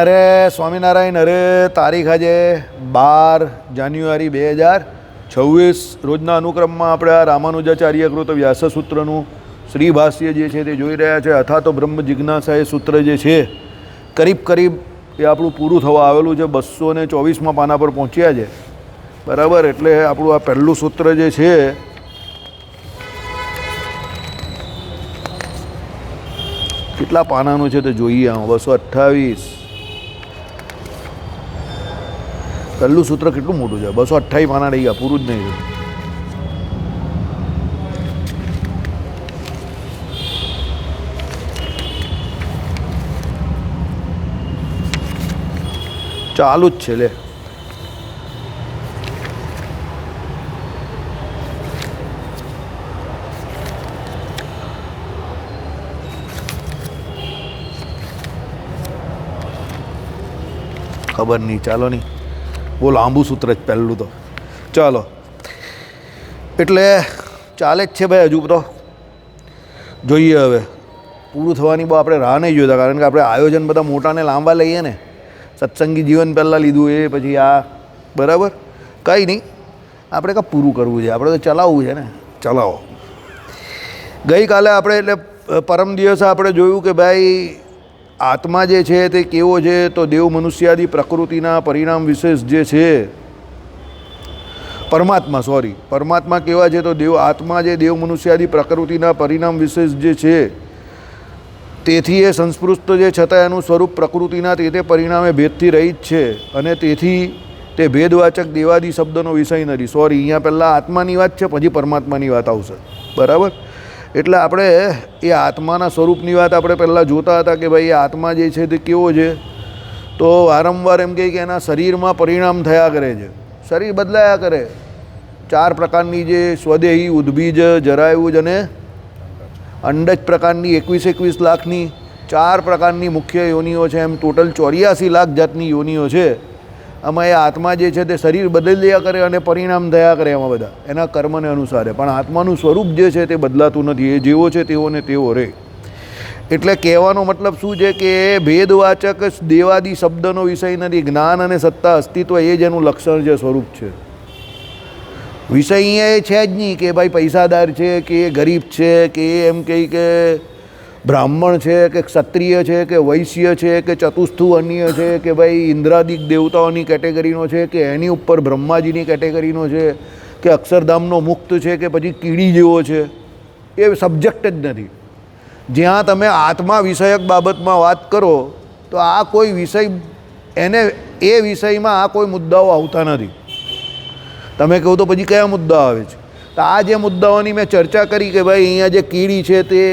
અરે સ્વામિનારાયણ. અરે તારીખ આજે 12 જાન્યુઆરી 2026 રોજના અનુક્રમમાં આપણે આ રામાનુજાચાર્યકૃત વ્યાસસૂત્રનું શ્રી ભાષ્ય જે છે તે જોઈ રહ્યા છે. અથા તો બ્રહ્મ જિજ્ઞાસા એ સૂત્ર જે છે કરીબ એ આપણું પૂરું થવા આવેલું છે. 224માં પાના પર પહોંચ્યા છે, બરાબર. એટલે આપણું આ પહેલું સૂત્ર જે છે કેટલા પાનાનું છે તે જોઈએ. 228. પહેલું સૂત્ર કેટલું મોટું છે, 228 પાના રહી ગયા, પૂરું જ નહીં. ચાલુ જ છે લે. ખબર નહીં, ચાલો નહીં. બહુ લાંબુ સૂત્ર જ પહેલું તો. ચાલો, એટલે ચાલે જ છે ભાઈ. હજુ તો જોઈએ, હવે પૂરું થવાની બહુ આપણે રાહ નહીં જોતા, કારણ કે આપણે આયોજન બધા મોટાને લાંબા લઈએ ને. સત્સંગી જીવન પહેલાં લીધું, એ પછી આ, બરાબર. કંઈ નહીં, આપણે કાં પૂરું કરવું છે, આપણે તો ચલાવવું છે ને. ચલાવો. ગઈકાલે આપણે એટલે પરમ દિવસે આપણે જોયું કે ભાઈ આત્મા જે છે તે કેવો છે, તો દેવ મનુષ્યાદિ પ્રકૃતિના પરિણામ વિશેષ જે છે પરમાત્મા કેવા છે, તો દેવ આત્મા જે દેવ મનુષ્યાદિ પ્રકૃતિના પરિણામ વિશેષ જે છે તેથી એ સંસ્પૃષ્ટ જે છતાં એનું સ્વરૂપ પ્રકૃતિના તે પરિણામે ભેદથી રહી જ છે, અને તેથી તે ભેદવાચક દેવાદી શબ્દનો વિષય નથી. અહીંયા પહેલાં આત્માની વાત છે, પછી પરમાત્માની વાત આવશે, બરાબર. એટલે આપણે એ આત્માના સ્વરૂપની વાત આપણે પહેલાં જોતા હતા કે ભાઈ આત્મા જે છે તે કેવો છે, તો વારંવાર એમ કહે કે એના શરીરમાં પરિણામ થયા કરે છે, શરીર બદલાયા કરે. 4 પ્રકારની જે સ્વદેહી, ઉદ્ભીજ, જરાયુજ અને અંડજ પ્રકારની 21 લાખની 4 પ્રકારની મુખ્ય યોનિઓ છે. એમ ટોટલ 84 લાખ જાતની યોનિઓ છે. આમાં એ આત્મા જે છે તે શરીર બદલ્યા કરે અને પરિણામ થયા કરે એમાં બધા એના કર્મને અનુસારે. પણ આત્માનું સ્વરૂપ જે છે તે બદલાતું નથી, એ જેવો છે તેવો ને તેવો રહે. એટલે કહેવાનો મતલબ શું છે કે ભેદવાચક દેવાદી શબ્દનો વિષય નથી. જ્ઞાન અને સત્તા, અસ્તિત્વ એ જ એનું લક્ષણ છે, સ્વરૂપ છે. વિષય અહીંયા એ છે જ નહીં કે ભાઈ પૈસાદાર છે કે ગરીબ છે કે એમ કહી કે બ્રાહ્મણ છે કે ક્ષત્રિય છે કે વૈશ્ય છે કે ચતુસ્થુ અન્ય છે કે ભાઈ ઇન્દ્રાદિક દેવતાઓની કેટેગરીનો છે કે એની ઉપર બ્રહ્માજીની કેટેગરીનો છે કે અક્ષરધામનો મુક્ત છે કે પછી કીડી જેવો છે. એ સબ્જેક્ટ જ નથી. જ્યાં તમે આત્મા વિષયક બાબતમાં વાત કરો તો આ કોઈ વિષય એને એ વિષયમાં આ કોઈ મુદ્દાઓ આવતા નથી. તમે કહો તો પછી કયા મુદ્દાઓ આવે છે? તો આ જે મુદ્દાઓની મેં ચર્ચા કરી કે ભાઈ અહીંયા જે કીડી છે તે,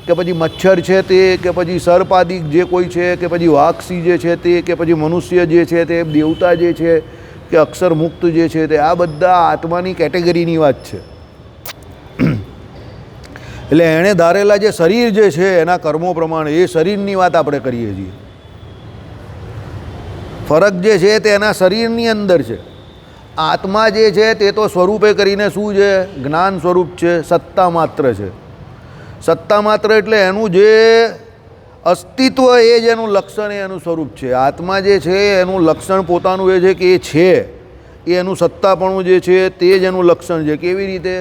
કે પછી મચ્છર છે તે, કે પછી સર્પાદિક જે કોઈ છે, કે પછી વાક્ષી જે છે તે, કે પછી મનુષ્ય જે છે તે, દેવતા જે છે કે અક્ષર મુક્ત જે છે તે, આ બધા આત્માની કેટેગરીની વાત છે. એટલે એણે ધારેલા જે શરીર જે છે એના કર્મો પ્રમાણે એ શરીરની વાત આપણે કરીએ છીએ. ફરક જે છે તે એના શરીરની અંદર છે. આત્મા જે છે તે તો સ્વરૂપે કરીને શું છે? જ્ઞાન સ્વરૂપ છે, સત્તા માત્ર છે. સત્તા માત્ર એટલે એનું જે અસ્તિત્વ એ જ એનું લક્ષણ, એ એનું સ્વરૂપ છે. આત્મા જે છે એનું લક્ષણ પોતાનું એ છે કે એ છે, એ એનું સત્તાપણું જે છે તે જ એનું લક્ષણ છે. કેવી રીતે?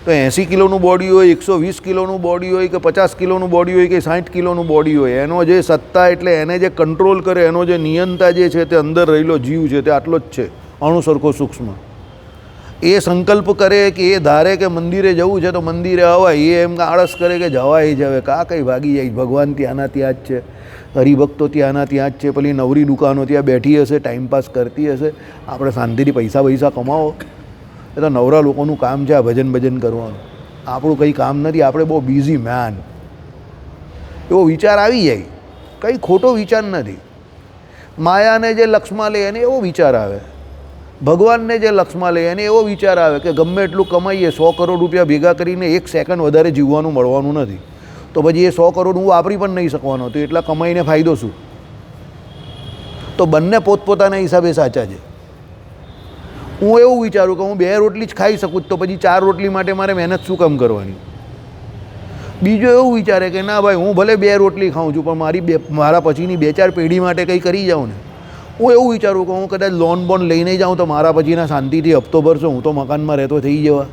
તો 80 કિલોનું બોડી હોય, 120 કિલોનું બોડી હોય, કે 50 કિલોનું બોડી હોય, કે 60 કિલોનું બોડી હોય, એનો જે સત્તા એટલે એને જે કંટ્રોલ કરે, એનો જે નિયંતા જે છે તે અંદર રહેલો જીવ છે, તે આટલો જ છે, અણુ સરખો સૂક્ષ્મ. એ સંકલ્પ કરે કે એ ધારે કે મંદિરે જવું છે તો મંદિરે અવાય, એ એમ આળસ કરે કે જવાય જ હવે, કાં કંઈ ભાગી જાય. ભગવાન ત્યાંના ત્યાં જ છે, હરિભક્તો ત્યાંના ત્યાં જ છે, પેલી નવરી દુકાનો ત્યાં બેઠી હશે, ટાઈમપાસ કરતી હશે. આપણે શાંતિથી પૈસા કમાવો, એ તો નવરા લોકોનું કામ છે આ ભજન કરવાનું. આપણું કંઈ કામ નથી, આપણે બહુ બિઝી મેન. એવો વિચાર આવી જાય, કંઈ ખોટો વિચાર નથી. માયાને જે લક્ષમાં લે એને એવો વિચાર આવે, ભગવાનને જે લક્ષમાં લે એને એવો વિચાર આવે કે ગમે એટલું કમાઈએ, 100 કરોડ રૂપિયા ભેગા કરીને 1 સેકન્ડ વધારે જીવવાનું મળવાનું નથી, તો પછી એ 100 કરોડ હું વાપરી પણ નહીં શકવાનો, તો એટલા કમાઈને ફાયદો શું? તો બંને પોતપોતાના હિસાબે સાચા છે. હું એવું વિચારું કે હું 2 રોટલી જ ખાઈ શકું, તો પછી 4 રોટલી માટે મારે મહેનત શું કામ કરવાની? બીજો એવું વિચારે કે ના ભાઈ હું ભલે 2 રોટલી ખાઉં છું પણ મારા પછીની 2-4 પેઢી માટે કંઈ કરી જાઉં ને. હું એવું વિચારું કે હું કદાચ લોન બોન લઈને જાઉં તો મારા પછીના શાંતિથી હપ્તો ભરશો, હું તો મકાનમાં રહેતો થઈ જવા.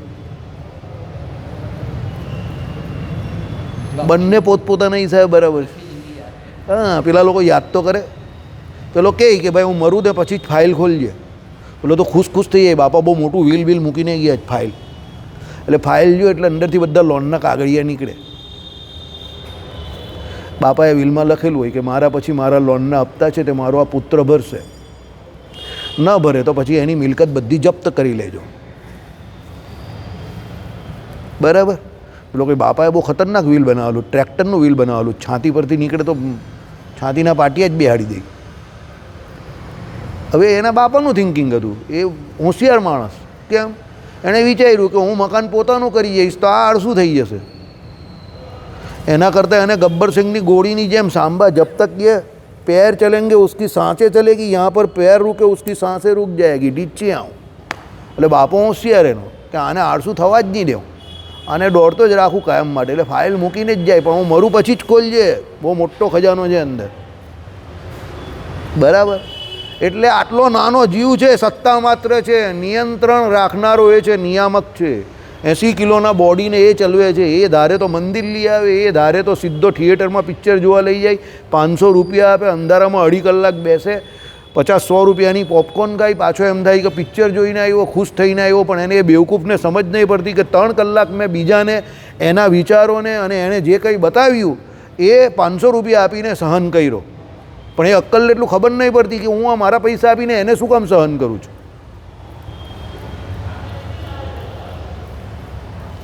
બંને પોતપોતાના હિસાબે બરાબર છે. હા, પેલા લોકો યાદ તો કરે. પેલો કહે કે ભાઈ હું મરું તે પછી જ ફાઇલ ખોલજે. પેલો તો ખુશ થઈ જાય, બાપા બહુ મોટું વ્હીલ મૂકીને ગયા ફાઇલ. એટલે ફાઇલ જો એટલે અંદરથી બધા લોનના કાગળિયા નીકળે. બાપાએ વિલમાં લખેલું હોય કે મારા પછી મારા લોનના હપ્તા છે તે મારો આ પુત્ર ભરશે, ન ભરે તો પછી એની મિલકત બધી જપ્ત કરી લેજો. બરાબર. પેલો કે બાપાએ બહુ ખતરનાક વ્હીલ બનાવેલું, ટ્રેક્ટરનું વ્હીલ બનાવેલું, છાતી પરથી નીકળે તો છાતીના પાટિયા જ બેહાડી દે. હવે એના બાપાનું થિંકિંગ હતું, એ હોશિયાર માણસ. કેમ? એણે વિચાર્યું કે હું મકાન પોતાનું કરી જઈશ તો આ આળસું થઈ જશે. એના કરતાં એને ગબ્બર સિંહની ગોળીની જેમ સાંભા જબ તક ये पैर चलेंगे उसकी सांसें चलेगी, यहाँ पर पैर रुके उसकी सांसें रुक जाएगी, ડીચે આવું. એટલે બાપો હોશિયાર એનો કે આને આળસું થવા જ નહીં દેવું, આને દોડતો જ રાખું કાયમ માટે. એટલે ફાઇલ મૂકીને જ જાય, પણ હું મરું પછી જ ખોલજે, બહુ મોટો ખજાનો છે અંદર. બરાબર. એટલે આટલો નાનો જીવ છે, સત્તા માત્ર છે, નિયંત્રણ રાખનારો એ છે, નિયામક છે. 80 કિલોના બોડીને એ ચલવે છે. એ ધારે તો મંદિર લઈ આવે, એ ધારે તો સીધો થિયેટરમાં પિક્ચર જોવા લઈ જાય, 500 રૂપિયા આપે, અંધારામાં 2.5 કલાક બેસે, 50-100 રૂપિયાની પોપકોર્ન ખાઈ, પાછો એમ થાય કે પિક્ચર જોઈને આવ્યો, ખુશ થઈને આવ્યો. પણ એને એ બેવકૂફને સમજ નહીં પડતી કે 3 કલાક મેં બીજાને એના વિચારોને અને એણે જે કંઈ બતાવ્યું એ 500 રૂપિયા આપીને સહન કર્યો. પણ એ અક્કલને એટલું ખબર નહીં પડતી કે હું આ મારા પૈસા આપીને એને શું કામ સહન કરું છું.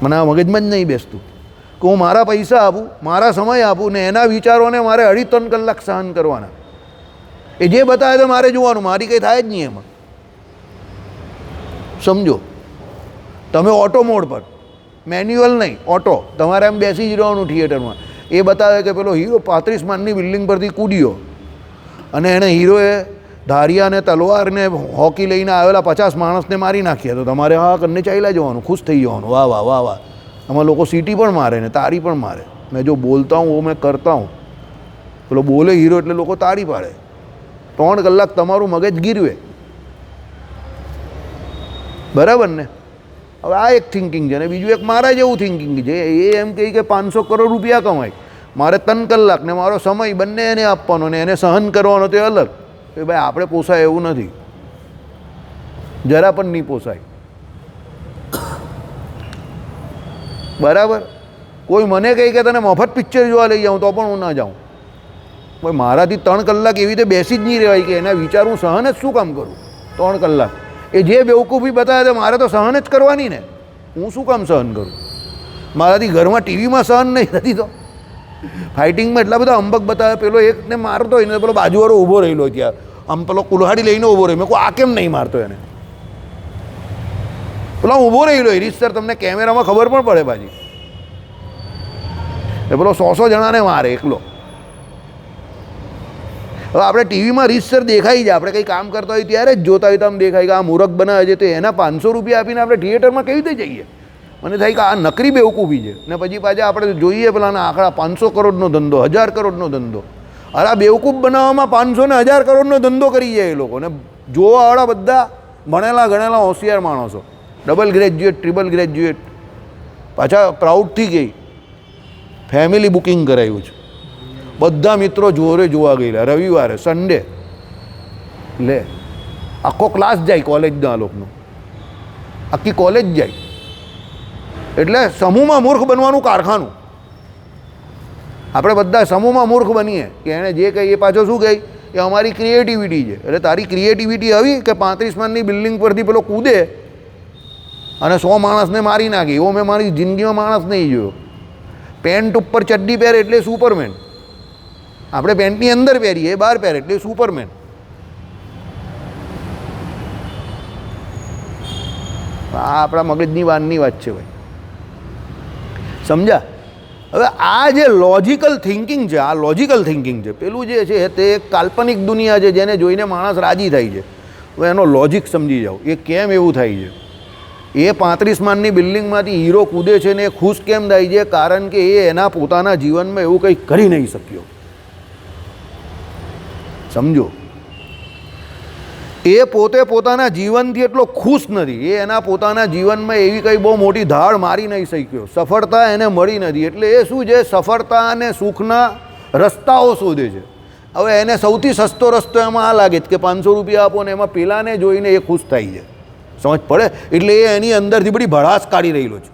મને આ મગજમાં જ નહીં બેસતું કે હું મારા પૈસા આપું, મારા સમય આપું ને એના વિચારોને મારે 2.5-3 કલાક સહન કરવાના. એ જે બતાવે તો મારે જોવાનું, મારી કંઈ થાય જ નહીં એમાં. સમજો, તમે ઓટો મોડ પર, મેન્યુઅલ નહીં, ઓટો, તમારે એમ બેસી જ રહેવાનું થિયેટરમાં. એ બતાવે કે પેલો હીરો 35 માળની બિલ્ડિંગ પરથી કૂદ્યો અને એણે હીરોએ ધારિયાને તલવારને હોકી લઈને આવેલા 50 માણસને મારી નાખ્યા. તો તમારે હા કરીને ચાલ્યા જવાનું, ખુશ થઈ જવાનું, વાહ વાહ વાહ વાહ. આમાં લોકો સીટી પણ મારે ને તારી પણ મારે. મેં જો બોલતા હું वो मैं करता हूँ. પેલો બોલે હીરો એટલે લોકો તારી પાડે. 3 કલાક તમારું મગજ ગીરવે. બરાબર ને? હવે આ એક થિંકિંગ છે. ને બીજું એક મારા જેવું થિંકિંગ છે. એ એમ કહે કે 500 કરોડ રૂપિયા કમાય, મારે 3 કલાક ને મારો સમય બંને એને આપવાનો ને એને સહન કરવાનો, તે અલગ. એ ભાઈ આપણે પોસાય એવું નથી, જરા પણ નહીં પોસાય. બરાબર. કોઈ મને કહે કે તને મફત પિક્ચર જોવા લઈ જાઉં તો પણ હું ના જાઉં. ભાઈ મારાથી 3 કલાક એવી રીતે બેસી જ નહીં રહેવાય કે એના વિચાર હું સહન જ શું કામ કરું 3 કલાક. એ જે બેવકૂફી બતાવે તો મારે તો સહન જ કરવાની ને. હું શું કામ સહન કરું? મારાથી ઘરમાં ટીવીમાં સહન નહીં થતી તો ફાઇટિંગમાં એટલા બધા અંબક બતાવે. પેલો એકને મારતો હોય ને પેલો બાજુવાળો ઊભો રહેલો ત્યાં, આમ પેલો કુલ્હાડી લઈને ઊભો રહ્યો. મેં કહું આ કેમ નહીં મારતો એને? પેલો ઊભો રહેલો હોય રીતસર, તમને કેમેરામાં ખબર પણ પડે પાછી. એ પેલો 100 જણાને મારે એકલો. હવે આપણે ટીવીમાં રીતસર દેખાઈ જાય, આપણે કંઈ કામ કરતા હોય ત્યારે જ જોતા હોય તો આમ દેખાય કે આ મૂરખ બનાવે છે. તો એના 500 રૂપિયા આપીને આપણે થિયેટરમાં કેવી રીતે જઈએ? મને થાય કે આ નકરી બેવકૂફી છે. ને પછી પાછા આપણે જોઈએ પેલાના આંકડા, 500 કરોડનો ધંધો, 1000 કરોડનો ધંધો. અરે આ બેવકૂફ બનાવવામાં 500 ને 1000 કરોડનો ધંધો કરી જાય એ લોકો. ને જોવાવાળા બધા ભણેલા ગણેલા હોશિયાર માણસો, ડબલ ગ્રેજ્યુએટ, ટ્રિપલ ગ્રેજ્યુએટ. પાછા પ્રાઉડથી ગઈ ફેમિલી બુકિંગ કરાવ્યું છે. બધા મિત્રો જોરે જોવા ગયેલા રવિવારે, સન્ડે. લે આખો ક્લાસ જાય કોલેજનો, આ લોકોનો આખી કોલેજ જાય. એટલે સમૂહમાં મૂર્ખ બનવાનું કારખાનું. આપણે બધા સમૂહમાં મૂર્ખ બનીએ કે એણે જે કહી એ પાછો શું કહી એ અમારી ક્રિએટિવિટી છે. એટલે તારી ક્રિએટિવિટી આવી કે 35 માળની બિલ્ડિંગ પરથી પેલો કૂદે અને 100 માણસને મારી નાખે. એવો મેં મારી જિંદગીમાં માણસ નહીં જોયો. પેન્ટ ઉપર ચડ્ડી પહેરે એટલે સુપરમેન. આપણે પેન્ટની અંદર પહેરીએ, બહાર પહેરે એટલે સુપરમેન. આ આપણા મગજની વાનની વાત છે ભાઈ, સમજ્યા? હવે આ જે લોજિકલ થિંકિંગ છે, આ લોજિકલ થિંકિંગ છે. પેલું જે છે તે એક કાલ્પનિક દુનિયા છે જેને જોઈને માણસ રાજી થાય છે. હવે એનો લોજિક સમજી જાઓ, એ કેમ એવું થાય છે. એ 35 માળની બિલ્ડિંગમાંથી હીરો કૂદે છે ને એ ખુશ કેમ થાય છે? કારણ કે એ એના પોતાના જીવનમાં એવું કંઈ કરી નહીં શક્યો. સમજો, એ પોતે પોતાના જીવનથી એટલો ખુશ નથી. એ એના પોતાના જીવનમાં એવી કંઈ બહુ મોટી ધાડ મારી નહીં શક્યો. સફળતા એને મળી નથી. એટલે એ શું છે? સફળતા અને સુખના રસ્તાઓ શોધે છે. હવે એને સૌથી સસ્તો રસ્તો એમાં આ લાગે છે કે 500 રૂપિયા આપો ને એમાં પેલાને જોઈને એ ખુશ થાય છે. સમજ પડે? એટલે એ એની અંદરથી બધી ભડાસ કાઢી રહેલો છે.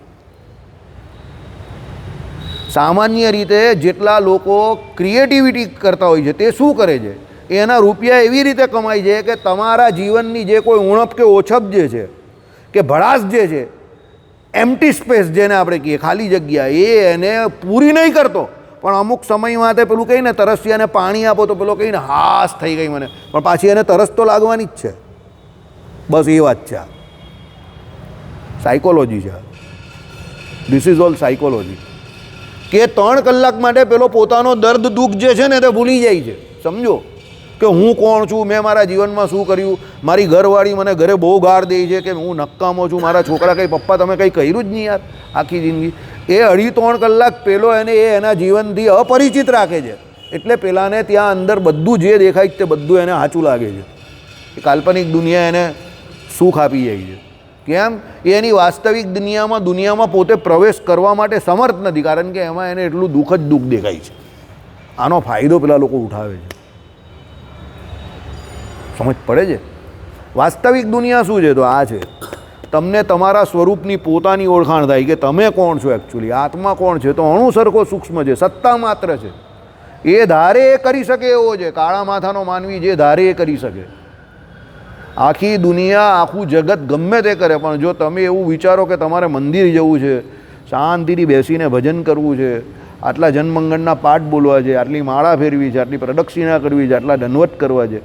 સામાન્ય રીતે જેટલા લોકો ક્રિએટિવિટી કરતા હોય છે તે શું કરે છે? એના રૂપિયા એવી રીતે કમાય છે કે તમારા જીવનની જે કોઈ ઉણપ કે ઓછપ જે છે કે ભડાસ જે છે, એમ્પ્ટી સ્પેસ જેને આપણે કહીએ, ખાલી જગ્યા, એ એને પૂરી નહીં કરતો. પણ અમુક સમયમાં તે પેલું કહીને તરસ્યાને પાણી આપો તો પેલો કહીને હાસ થઈ ગઈ મને, પણ પાછી એને તરસ તો લાગવાની જ છે. બસ એ વાત છે. સાયકોલોજી છે. This is all psychology. કે 3 કલાક માટે પેલો પોતાનો દર્દ દુઃખ જે છે ને તે ભૂલી જાય છે. સમજો કે હું કોણ છું, મેં મારા જીવનમાં શું કર્યું, મારી ઘરવાળી મને ઘરે બહુ ગાળ દે છે કે હું નક્કામો છું, મારા છોકરા કંઈ પપ્પા તમે કંઈ કર્યું જ નહીં યાર આખી જિંદગી. એ 2.5-3 કલાક પેલો એને એ એના જીવનથી અપરિચિત રાખે છે. એટલે પેલાને ત્યાં અંદર બધું જે દેખાય તે બધું એને સાચું લાગે છે. એ કાલ્પનિક દુનિયા એને સુખ આપી જાય છે. કેમ? એ એની વાસ્તવિક દુનિયામાં પોતે પ્રવેશ કરવા માટે સમર્થ નથી, કારણ કે એમાં એને એટલું દુઃખ જ દુઃખ દેખાય છે. આનો ફાયદો પેલા લોકો ઉઠાવે છે. સમજ પડે છે? વાસ્તવિક દુનિયા શું છે? તો આ છે. તમને તમારા સ્વરૂપની પોતાની ઓળખાણ થાય કે તમે કોણ છો એકચ્યુઅલી. આત્મા કોણ છે? તો અણુ સરખો સૂક્ષ્મ છે, સત્તા માત્ર છે. એ ધારે એ કરી શકે એવો છે. કાળા માથાનો માનવી જે ધારે એ કરી શકે. આખી દુનિયા, આખું જગત ગમે તે કરે, પણ જો તમે એવું વિચારો કે તમારે મંદિર જવું છે, શાંતિથી બેસીને ભજન કરવું છે, આટલા જનમંગળના પાઠ બોલવા છે, આટલી માળા ફેરવી છે, આટલી પ્રદક્ષિણા કરવી છે, આટલા દંડવત કરવા છે,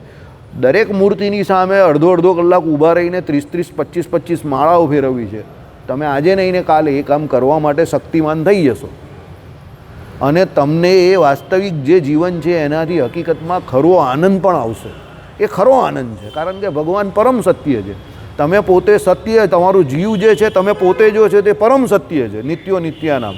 દરેક મૂર્તિની સામે અડધો કલાક ઊભા રહીને 30-30, 25-25 માળાઓ ફેરવવી છે. તમે આજે નહીં ને કાલે એ કામ કરવા માટે શક્તિમાન થઈ જશો. અને તમને એ વાસ્તવિક જે જીવન છે એનાથી હકીકતમાં ખરો આનંદ પણ આવશે. એ ખરો આનંદ છે, કારણ કે ભગવાન પરમ સત્ય છે. તમે પોતે સત્ય, તમારું જીવ જે છે તમે પોતે જો છે તે પરમ સત્ય છે, નિત્યો નિત્યાનામ.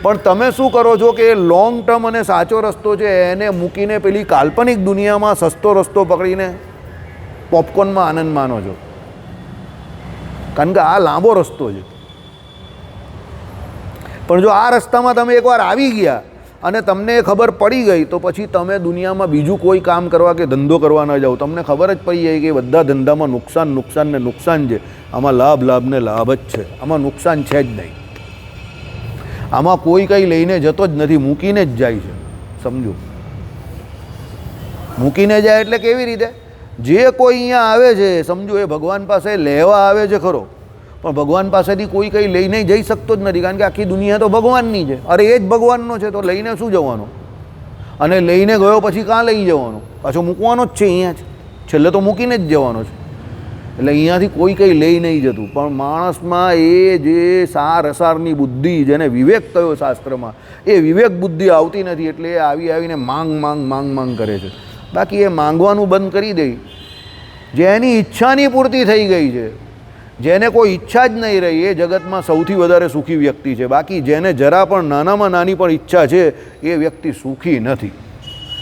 પણ તમે શું કરો છો કે લોંગ ટર્મ અને સાચો રસ્તો છે એને મૂકીને પેલી કાલ્પનિક દુનિયામાં સસ્તો રસ્તો પકડીને પોપકોર્નમાં આનંદ માનો છો. કારણ કે આ લાંબો રસ્તો છે. પણ જો આ રસ્તામાં તમે એકવાર આવી ગયા અને તમને ખબર પડી ગઈ તો પછી તમે દુનિયામાં બીજું કોઈ કામ કરવા કે ધંધો કરવા ન જાઓ. તમને ખબર જ પડી જાય કે બધા ધંધામાં નુકસાન ને નુકસાન છે. આમાં લાભ ને લાભ જ છે. આમાં નુકસાન છે જ નહીં. આમાં કોઈ કંઈ લઈને જતો જ નથી, મૂકીને જ જાય છે. સમજો, મૂકીને જાય એટલે કેવી રીતે? જે કોઈ અહીંયા આવે છે સમજો એ ભગવાન પાસે લેવા આવે છે ખરો, પણ ભગવાન પાસેથી કોઈ કંઈ લઈને જઈ શકતો જ નથી, કારણ કે આખી દુનિયા તો ભગવાનની છે. અરે એ જ ભગવાનનો છે તો લઈને શું જવાનો? અને લઈને ગયો પછી કાં લઈ જવાનો? પાછો મૂકવાનો જ છે અહીંયા જ. છેલ્લે તો મૂકીને જ જવાનો છે. એટલે અહીંયાથી કોઈ કંઈ લઈ નહીં જતું. પણ માણસમાં એ જે સારની બુદ્ધિ, જેને વિવેક કયો શાસ્ત્રમાં, એ વિવેક બુદ્ધિ આવતી નથી. એટલે એ આવીને માંગ કરે છે. બાકી એ માંગવાનું બંધ કરી દે. જેની ઈચ્છાની પૂર્તિ થઈ ગઈ છે, જેને કોઈ ઈચ્છા જ નહીં રહી, એ જગતમાં સૌથી વધારે સુખી વ્યક્તિ છે. બાકી જેને જરા પણ નાનામાં નાની પણ ઈચ્છા છે એ વ્યક્તિ સુખી નથી.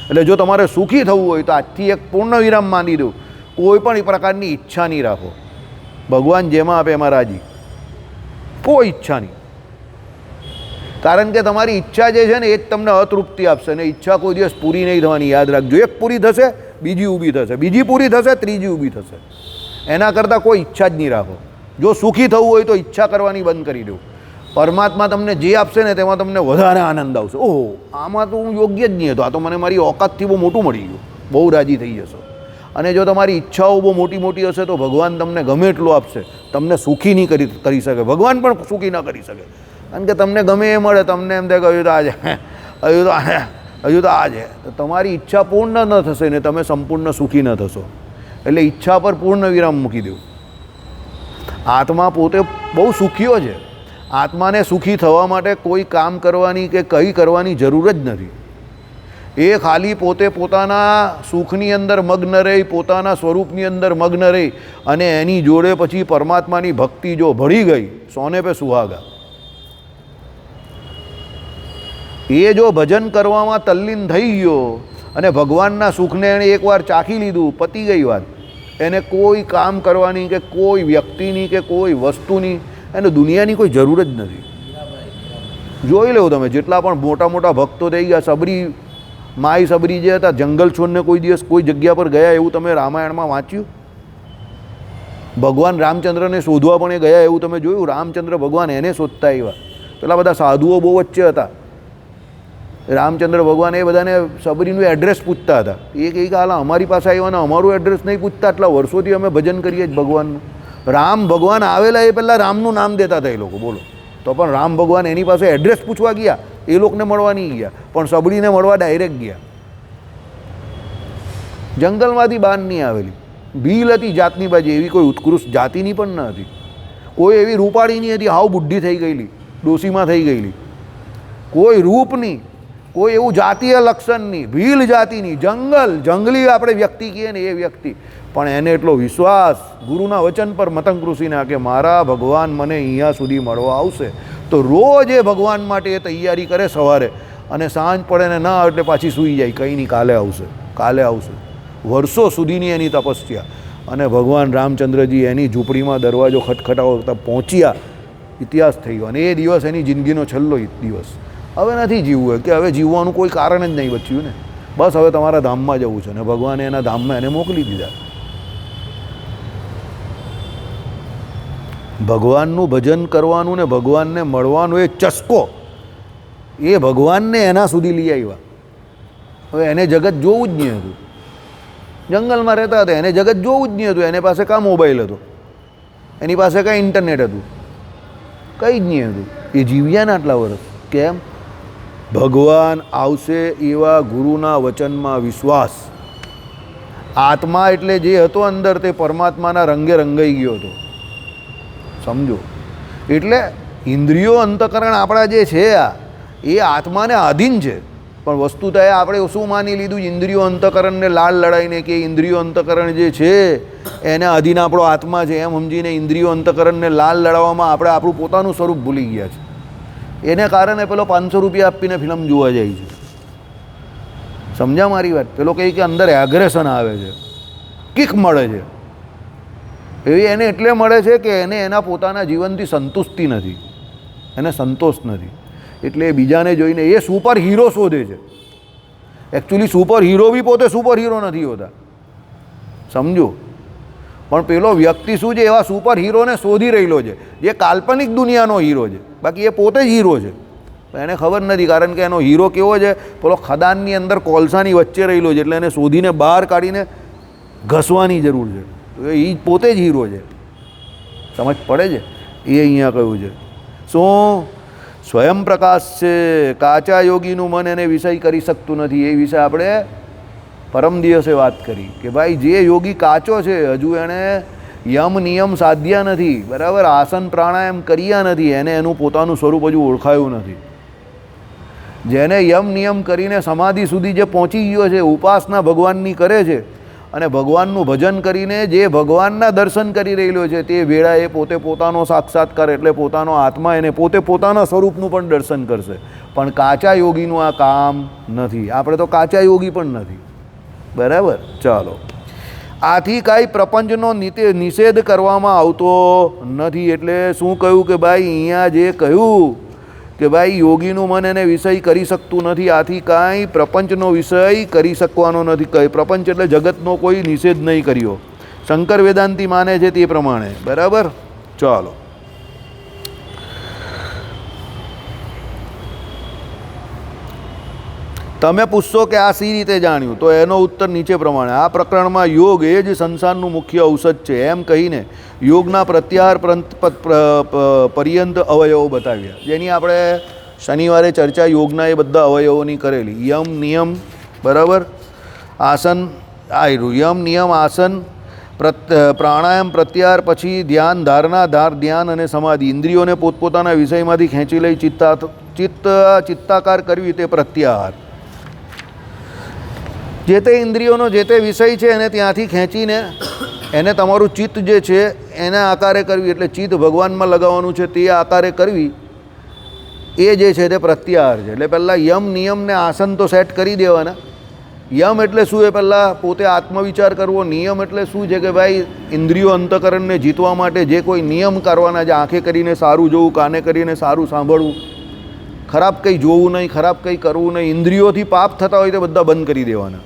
એટલે જો તમારે સુખી થવું હોય તો આજથી એક પૂર્ણ વિરામ માંડી દો. કોઈ પણ પ્રકારની ઈચ્છા નહીં રાખો. ભગવાન જેમાં આપે એમાં રાજી. કોઈ ઈચ્છા નહીં. કારણ કે તમારી ઈચ્છા જે છે ને એ જ તમને અતૃપ્તિ આપશે. ને ઈચ્છા કોઈ દિવસ પૂરી નહીં થવાની, યાદ રાખજો. એક પૂરી થશે, બીજી ઊભી થશે, બીજી પૂરી થશે, ત્રીજી ઊભી થશે. એના કરતાં કોઈ ઈચ્છા જ નહીં રાખો. જો સુખી થવું હોય તો ઈચ્છા કરવાની બંધ કરી દો. પરમાત્મા તમને જે આપશે ને તેમાં તમને વધારે આનંદ આવશે. ઓહો, આમાં તો હું યોગ્ય જ નહીં હતો, આ તો મને મારી ઓકાતથી બહુ મોટું મળી ગયું. બહુ રાજી થઈ જશો. અને જો તમારી ઈચ્છાઓ બહુ મોટી હશે તો ભગવાન તમને ગમે એટલું આપશે, તમને સુખી નહીં કરી શકે. ભગવાન પણ સુખી ન કરી શકે. કારણ કે તમને ગમે એ મળે, તમને એમ થાય કે હજુ તો આ છે, હજુ તો આ છે. તો તમારી ઈચ્છા પૂર્ણ ન થશે ને તમે સંપૂર્ણ સુખી ન થશો. એટલે ઈચ્છા પર પૂર્ણ વિરામ મૂકી દો. આત્મા પોતે બહુ સુખીઓ છે. આત્માને સુખી થવા માટે કોઈ કામ કરવાની કે કંઈ કરવાની જરૂર જ નથી. એ ખાલી પોતે પોતાના સુખની અંદર મગ્ન રહી, પોતાના સ્વરૂપની અંદર મગ્ન રહી અને એની જોડે પછી પરમાત્માની ભક્તિ જો ભળી ગઈ, સોને પે સુહાગા. એ જો ભજન કરવામાં તલ્લીન થઈ ગયો અને ભગવાનના સુખને એણે એકવાર ચાખી લીધું, પતી ગઈ વાત. એને કોઈ કામ કરવાની કે કોઈ વ્યક્તિની કે કોઈ વસ્તુની, એને દુનિયાની કોઈ જરૂર જ નથી. જોઈ લો તમે, જેટલા પણ મોટા મોટા ભક્તો થઈ ગયા, સબરી માઈ સબરી જે હતા, જંગલ છોડને કોઈ દિવસ કોઈ જગ્યા પર ગયા એવું તમે રામાયણમાં વાંચ્યું? ભગવાન રામચંદ્રને શોધવા પણ એ ગયા એવું તમે જોયું? રામચંદ્ર ભગવાન એને શોધતા આવ્યા. પેલા બધા સાધુઓ બહુ વચ્ચે હતા. રામચંદ્ર ભગવાન એ બધાને સબરીનું એડ્રેસ પૂછતા હતા. એ કહે કે હાલ અમારી પાસે આવ્યા ને અમારું એડ્રેસ નહીં પૂછતા, એટલા વર્ષોથી અમે ભજન કરીએ જ ભગવાનનું. રામ ભગવાન આવેલા એ પહેલાં રામનું નામ દેતા હતા એ લોકો, બોલો. તો પણ રામ ભગવાન એની પાસે એડ્રેસ પૂછવા ગયા, એ લોકોને મળવા નહીં ગયા, પણ સબરીને મળવા ડાયરેક્ટ ગયા. જંગલમાંથી બહાર નહીં આવેલી, ભીલ હતી જાતની બાજી, એવી કોઈ ઉત્કૃષ્ટ જાતિની પણ ન હતી, કોઈ એવી રૂપાળી નહીં હતી, હાવ બુઢ્ઢી થઈ ગયેલી, ડોસીમાં થઈ ગયેલી, કોઈ રૂપની, કોઈ એવું જાતીય લક્ષણની, ભીલ જાતિની, જંગલી આપણે વ્યક્તિ કહીએ ને એ વ્યક્તિ. પણ એને એટલો વિશ્વાસ ગુરુના વચન પર મતંગ ઋષિના કે મારા ભગવાન મને અહીંયા સુધી મળવા આવશે, તો રોજ એ ભગવાન માટે એ તૈયારી કરે સવારે, અને સાંજ પડે ને ના એટલે પાછી સૂઈ જાય, કંઈ નહીં કાલે આવશે, કાલે આવશે. વર્ષો સુધીની એની તપસ્યા, અને ભગવાન રામચંદ્રજી એની ઝૂંપડીમાં દરવાજો ખટખટાવતા પહોંચ્યા. ઇતિહાસ થઈ ગયો, અને એ દિવસ એની જિંદગીનો છેલ્લો દિવસ. હવે નથી જીવવું, કે હવે જીવવાનું કોઈ કારણ જ નહીં બચ્યું ને, બસ હવે તમારા ધામમાં જવું છે, ને ભગવાને એના ધામમાં એને મોકલી દીધા. ભગવાનનું ભજન કરવાનું ને ભગવાનને મળવાનું એ ચસ્કો, એ ભગવાનને એના સુધી લઈ આવ્યા. હવે એને જગત જોવું જ નહીં હતું, જંગલમાં રહેતા હતા, એને જગત જોવું જ નહીં હતું. એની પાસે કાં મોબાઈલ હતો, એની પાસે કાં ઇન્ટરનેટ હતું, કંઈ જ નહીં હતું. એ જીવ્યા ને આટલા વર્ષ. કેમ? ભગવાન આવશે એવા ગુરુના વચનમાં વિશ્વાસ. આત્મા એટલે જે હતો અંદર તે પરમાત્માના રંગે રંગાઈ ગયો હતો, સમજો. એટલે ઇન્દ્રિયો અંતકરણ આપણા જે છે આ, એ આત્માને આધીન છે, પણ વસ્તુતઃ આપણે શું માની લીધું? ઇન્દ્રિયો અંતકરણને લાલ લડાઈને કે ઇન્દ્રિયો અંતકરણ જે છે એને આધીન આપણો આત્મા છે એમ સમજીને ઇન્દ્રિયો અંતકરણને લાલ લડાવવામાં આપણે આપણું પોતાનું સ્વરૂપ ભૂલી ગયા છે. એને કારણે પેલો 500 રૂપિયા આપીને ફિલ્મ જોવા જાય છે. સમજ્યા મારી વાત? પેલો કહે કે અંદર એગ્રેશન આવે છે, કિક મળે છે. એવી એને એટલે મળે છે કે એને એના પોતાના જીવનથી સંતુષ્ટિ નથી, એને સંતોષ નથી. એટલે એ બીજાને જોઈને એ સુપર હીરો શોધે છે. એકચ્યુઅલી સુપર હીરો બી પોતે સુપર હીરો નથી હોતા, સમજો. પણ પેલો વ્યક્તિ શું છે, એવા સુપર હીરોને શોધી રહેલો છે જે કાલ્પનિક દુનિયાનો હીરો છે, બાકી એ પોતે જ હીરો છે. એને ખબર નથી, કારણ કે એનો હીરો કેવો છે, પેલો ખદાનની અંદર કોલસાની વચ્ચે રહેલો છે, એટલે એને શોધીને બહાર કાઢીને ઘસવાની જરૂર છે. તો એ પોતે જ હીરો છે, સમજ પડે છે? એ અહીંયા કહ્યું છે. શું? સ્વયં પ્રકાશ છે, કાચા યોગીનું મન એને વિષય કરી શકતું નથી. એ વિશે આપણે પરમ દિવસે વાત કરી કે ભાઈ જે યોગી કાચો છે, હજુ એણે યમ નિયમ સાધ્યા નથી, બરાબર, આસન પ્રાણાયામ કર્યા નથી, એને એનું પોતાનું સ્વરૂપ હજુ ઓળખાયું નથી. જેને યમ નિયમ કરીને સમાધિ સુધી જે પહોંચી ગયો છે, ઉપાસના ભગવાનની કરે છે, અને ભગવાનનું ભજન કરીને જે ભગવાનના દર્શન કરી રહેલો છે, તે વેળા એ પોતે પોતાનો સાક્ષાત્કાર એટલે પોતાનો આત્મા એને પોતે પોતાના સ્વરૂપનું પણ દર્શન કરશે. પણ કાચા યોગીનું આ કામ નથી. આપણે તો કાચા યોગી પણ નથી, બરાબર. ચાલો, આથી કાંઈ પ્રપંચનો નિષેધ કરવામાં આવતો નથી. એટલે શું કહ્યું કે ભાઈ અહીંયા જે કહ્યું કે ભાઈ યોગીનું મન એને વિષય કરી શકતું નથી, આથી કાંઈ પ્રપંચનો વિષય કરી શકવાનો નથી. કંઈ પ્રપંચ એટલે જગતનો કોઈ નિષેધ નહીં કર્યો. શંકર વેદાંતિ માને છે તે પ્રમાણે, બરાબર. ચાલો, તમે પૂછશો કે આ સી રીતે જાણ્યું, તો એનો ઉત્તર નીચે પ્રમાણે. આ પ્રકરણમાં યોગ એ જ સંસારનું મુખ્ય ઔષધ છે એમ કહીને યોગના પ્રત્યાહાર પર્યંત અવયવો બતાવ્યા, જેની આપણે શનિવારે ચર્ચા યોગના એ બધા અવયવોની કરેલી. યમ નિયમ, બરાબર, આસન, યમ નિયમ આસન, પ્રાણાયામ, પ્રત્યાહાર, પછી ધ્યાન, ધારણા, ધ્યાન અને સમાધિ. ઇન્દ્રિયોને પોતપોતાના વિષયમાંથી ખેંચી લઈ ચિત્તાકાર કરવી તે પ્રત્યાહાર. જે તે ઇન્દ્રિયોનો જે તે વિષય છે એને ત્યાંથી ખેંચીને એને તમારું ચિત્ત જે છે એના આકારે કરવી, એટલે ચિત્ત ભગવાનમાં લગાવવાનું છે તે આકારે કરવી, એ જે છે તે પ્રત્યાહાર છે. એટલે પહેલાં યમ નિયમને આસન તો સેટ કરી દેવાના. યમ એટલે શું? એ પહેલાં પોતે આત્મવિચાર કરવો. નિયમ એટલે શું છે કે ભાઈ ઇન્દ્રિયો અંતઃકરણને જીતવા માટે જે કોઈ નિયમ કરવાના છે, આંખે કરીને સારું જોવું, કાને કરીને સારું સાંભળવું, ખરાબ કંઈ જોવું નહીં, ખરાબ કંઈ કરવું નહીં, ઇન્દ્રિયોથી પાપ થતા હોય તે બધા બંધ કરી દેવાના.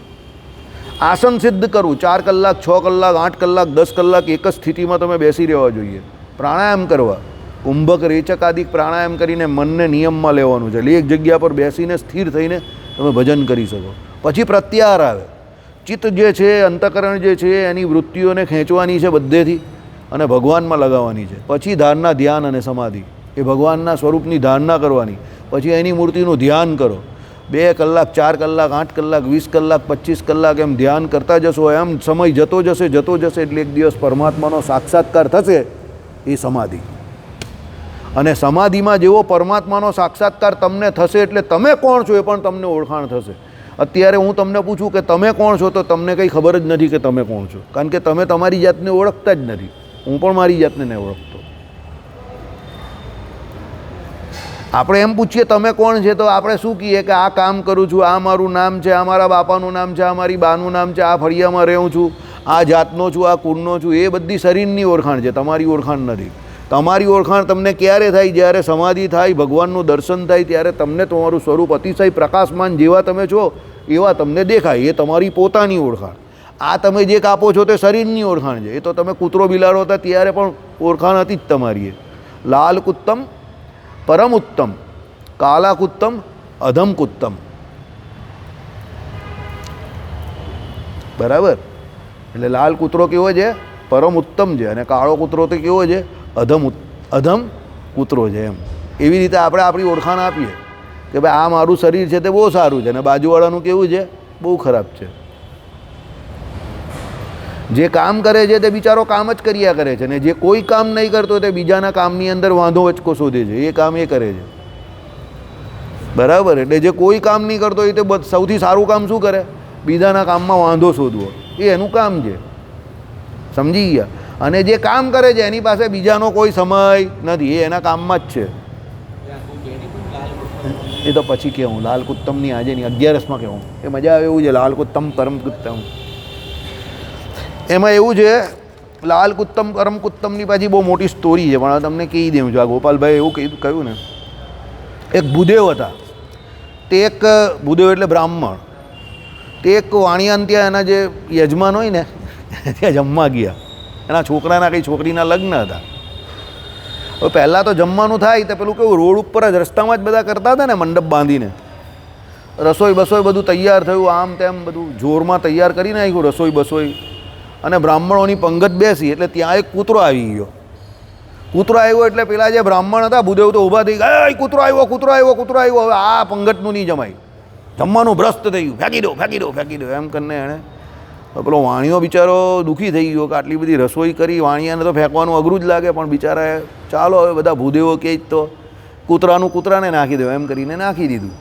આસન સિદ્ધ કરવું, 4 કલાક, 6 કલાક, 8 કલાક, 10 કલાક એક જ સ્થિતિમાં તમે બેસી રહેવા જોઈએ. પ્રાણાયામ કરવા, કુંભક રેચક આદિ પ્રાણાયામ કરીને મનને નિયમમાં લેવાનું છે. એટલે એક જગ્યા પર બેસીને સ્થિર થઈને તમે ભજન કરી શકો. પછી પ્રત્યાહાર આવે. ચિત્ત જે છે, અંતઃકરણ જે છે એની વૃત્તિઓને ખેંચવાની છે બધેથી અને ભગવાનમાં લગાવવાની છે. પછી ધારણા, ધ્યાન અને સમાધિ, એ ભગવાનના સ્વરૂપની ધારણા કરવાની. પછી એની મૂર્તિનું ધ્યાન કરો. 2 કલાક, 4 કલાક, 8 કલાક, 20 કલાક, 25 કલાક એમ ધ્યાન કરતા જશો. એમ સમય જતો જશે એટલે એક દિવસ પરમાત્માનો સાક્ષાત્કાર થશે, એ સમાધિ. અને સમાધિમાં જેવો પરમાત્માનો સાક્ષાત્કાર તમને થશે એટલે તમે કોણ છો એ પણ તમને ઓળખાણ થશે. અત્યારે હું તમને પૂછું કે તમે કોણ છો તો તમને કંઈ ખબર જ નથી કે તમે કોણ છો, કારણ કે તમે તમારી જાતને ઓળખતા જ નથી. હું પણ મારી જાતને નહીં ઓળખતો. આપણે એમ પૂછીએ તમે કોણ છે તો આપણે શું કહીએ કે આ કામ કરું છું, આ મારું નામ છે, આ મારા બાપાનું નામ છે, આ મારી બાનું નામ છે, આ ફળિયામાં રહું છું, આ જાતનો છું, આ કુળનો છું. એ બધી શરીરની ઓળખાણ છે, તમારી ઓળખાણ નથી. તમારી ઓળખાણ તમને ક્યારે થાય? જ્યારે સમાધિ થાય, ભગવાનનું દર્શન થાય, ત્યારે તમને તમારું સ્વરૂપ અતિશય પ્રકાશમાન જેવા તમે છો એવા તમને દેખાય. એ તમારી પોતાની ઓળખાણ. આ તમે જે કાપો છો તે શરીરની ઓળખાણ છે. એ તો તમે કૂતરો બિલાડો હતા ત્યારે પણ ઓળખાણ હતી જ તમારી. લાલ કુત્તમ પરમ ઉત્તમ, કાલા કુત્તમ અધમ કુત્તમ. બરાબર? એટલે લાલ કૂતરો કેવો છે? પરમ ઉત્તમ છે. અને કાળો કૂતરો તો કેવો છે? અધમ કૂતરો છે. એમ એવી રીતે આપણે આપણી ઓળખાણ આપીએ કે ભાઈ આ મારું શરીર છે તે બહુ સારું છે અને બાજુવાળાનું કેવું છે? બહુ ખરાબ છે. જે કામ કરે છે તે બિચારો કામ જ કર્યા કરે છે, ને જે કોઈ કામ નહીં કરતો તે બીજાના કામની અંદર વાંધો વચકો શોધે છે. એ કામ એ કરે છે. બરાબર? એટલે જે કોઈ કામ નહીં કરતો એ તે સૌથી સારું કામ શું કરે? બીજાના કામમાં વાંધો શોધવો. એ એનું કામ છે. સમજી ગયા? અને જે કામ કરે છે એની પાસે બીજાનો કોઈ સમય નથી, એ એના કામમાં જ છે. એ તો પછી કહેવું લાલ કુત્તમની આજેની 11માં કહેવું. એ મજા આવે એવું છે. લાલ કુત્તમ પરમ કુત્તમ, એમાં એવું છે લાલ કુત્તમ પરમ કુત્તમની પાછી બહુ મોટી સ્ટોરી છે, પણ તમને કહી દઉં છું. આ ગોપાલભાઈ એવું કહ્યું ને, એક ભૂદેવ હતા. તે એક ભૂદેવ એટલે બ્રાહ્મણ. તે એક વાણિયાન ત્યાં એના જે યજમાન હોય ને ત્યાં જમવા ગયા. એના છોકરાના કંઈ છોકરીના લગ્ન હતા. હવે પહેલાં તો જમવાનું થાય તો પેલું કેવું રોડ ઉપર જ રસ્તામાં જ બધા કરતા હતા ને, મંડપ બાંધીને. રસોઈ બસોઈ બધું તૈયાર થયું, આમ તેમ બધું જોરમાં તૈયાર કરી નાખ્યું રસોઈ બસોઈ. અને બ્રાહ્મણોની પંગત બેસી એટલે ત્યાં એક કૂતરો આવી ગયો. કૂતરો આવ્યો એટલે પેલા જે બ્રાહ્મણ હતા ભૂદેવ તો ઊભા થઈ ગયા, એ કૂતરો આવ્યો, કૂતરો આવ્યો, કૂતરો આવ્યો. હવે આ પંગતનું નહીં જમાય, જમવાનું ભ્રષ્ટ થઈ ગયું, ફેંકી દો ફેંકી દો ફેંકી દો એમ કરીને એણે. પેલો વાણિયો બિચારો દુઃખી થઈ ગયો કે આટલી બધી રસોઈ કરી, વાણિયાને તો ફેંકવાનું અઘરું જ લાગે, પણ બિચારાએ ચાલો હવે બધા ભૂદેવો કહે તો કૂતરાનું કૂતરાને નાખી દો એમ કરીને નાખી દીધું.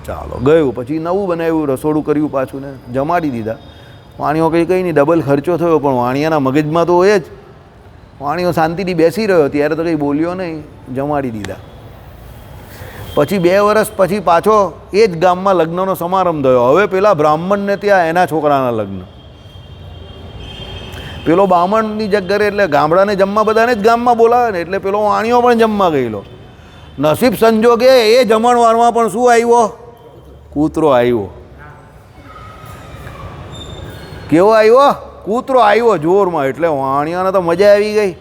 ચાલો ગયું. પછી નવું બનાવ્યું, રસોડું કર્યું પાછું ને જમાડી દીધા. વાણિયો કંઈ નહીં, ડબલ ખર્ચો થયો, પણ વાણિયાના મગજમાં તો હોય જ. વાણિયો શાંતિથી બેસી રહ્યો, ત્યારે તો કંઈ બોલ્યો નહીં, જમાડી દીધા. પછી 2 વર્ષ પછી પાછો એ જ ગામમાં લગ્નનો સમારંભ થયો. હવે પેલા બ્રાહ્મણને ત્યાં એના છોકરાના લગ્ન. પેલો બ્રાહ્મણની જગ્યાએ એટલે ગામડાને જમવા બધાને જ ગામમાં બોલાવે ને, એટલે પેલો વાણિયો પણ જમવા ગયેલો. નસીબ સંજોગે એ જમણવારમાં પણ શું આવ્યો? કૂતરો આવ્યો. કેવો આવ્યો? કૂતરો આવ્યો જોરમાં. એટલે વાણિયાને તો મજા આવી ગઈ.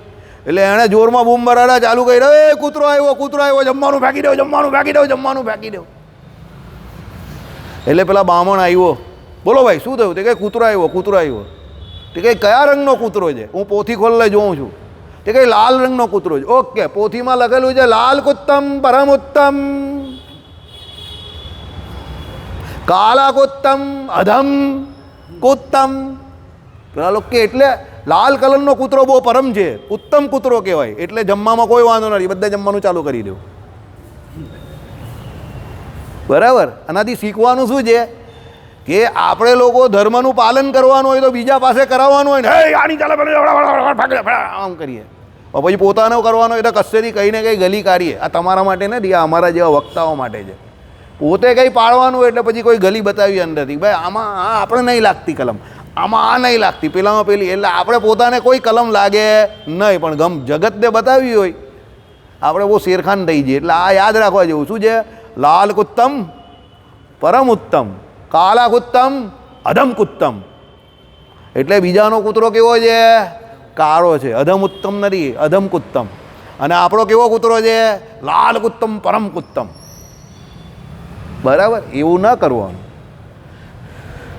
એટલે એણે જોરમાં બૂમ બરાડા ચાલુ કરી, એ કૂતરો આવ્યો, કૂતરો આવ્યો, જમવાનું ફેંકી દો, જમવાનું ફેંકી દો, જમવાનું ફેંકી દો. એટલે પેલા બામણ આવ્યો, બોલો ભાઈ શું થયું? તે કંઈ કૂતરો આવ્યો, કૂતરો આવ્યો. તે કંઈ કયા રંગનો કૂતરો છે? હું પોથી ખોલે જોઉં છું. તે કંઈ લાલ રંગનો કૂતરો છે. ઓકે, પોથીમાં લખેલું છે લાલ કુત્તમ પરમ ઉત્તમ, કાલા કુત્તમ અધમ કુત્તમ. પેલા લોકો કે એટલે લાલ કલરનો કૂતરો બહુ પરમ છે, ઉત્તમ કૂતરો કહેવાય, એટલે જમવામાં કોઈ વાંધો નથી, બધા જમવાનું ચાલુ કરી દો. બરાબર? આનાથી શીખવાનું શું છે કે આપણે લોકો ધર્મનું પાલન કરવાનું હોય તો બીજા પાસે કરાવવાનું હોય ને, હે આની ચાલે આમ કરીએ, પછી પોતાનો કરવાનો હોય તો કશેથી કંઈ ને કંઈ ગલી કાઢીએ. આ તમારા માટે નથી, આ અમારા જેવા વક્તાઓ માટે છે. પોતે કંઈ પાળવાનું એટલે પછી કોઈ ગલી બતાવી અંદરથી, ભાઈ આમાં આ આપણે નહીં લાગતી કલમ, આમાં આ નહીં લાગતી, પેલામાં પેલી, એટલે આપણે પોતાને કોઈ કલમ લાગે નહીં, પણ જગતને બતાવી હોય આપણે બહુ શેરખાન થઈ જઈએ. એટલે આ યાદ રાખવા જેવું શું છે? લાલ કુત્તમ પરમ ઉત્તમ, કાલા કુત્તમ અધમ કુત્તમ. એટલે બીજાનો કૂતરો કેવો છે? કાળો છે, અધમ ઉત્તમ નથી, અધમ કુત્તમ. અને આપણો કેવો કૂતરો છે? લાલ કુત્તમ પરમ કુત્તમ. બરાબર? એવું ન કરવાનું.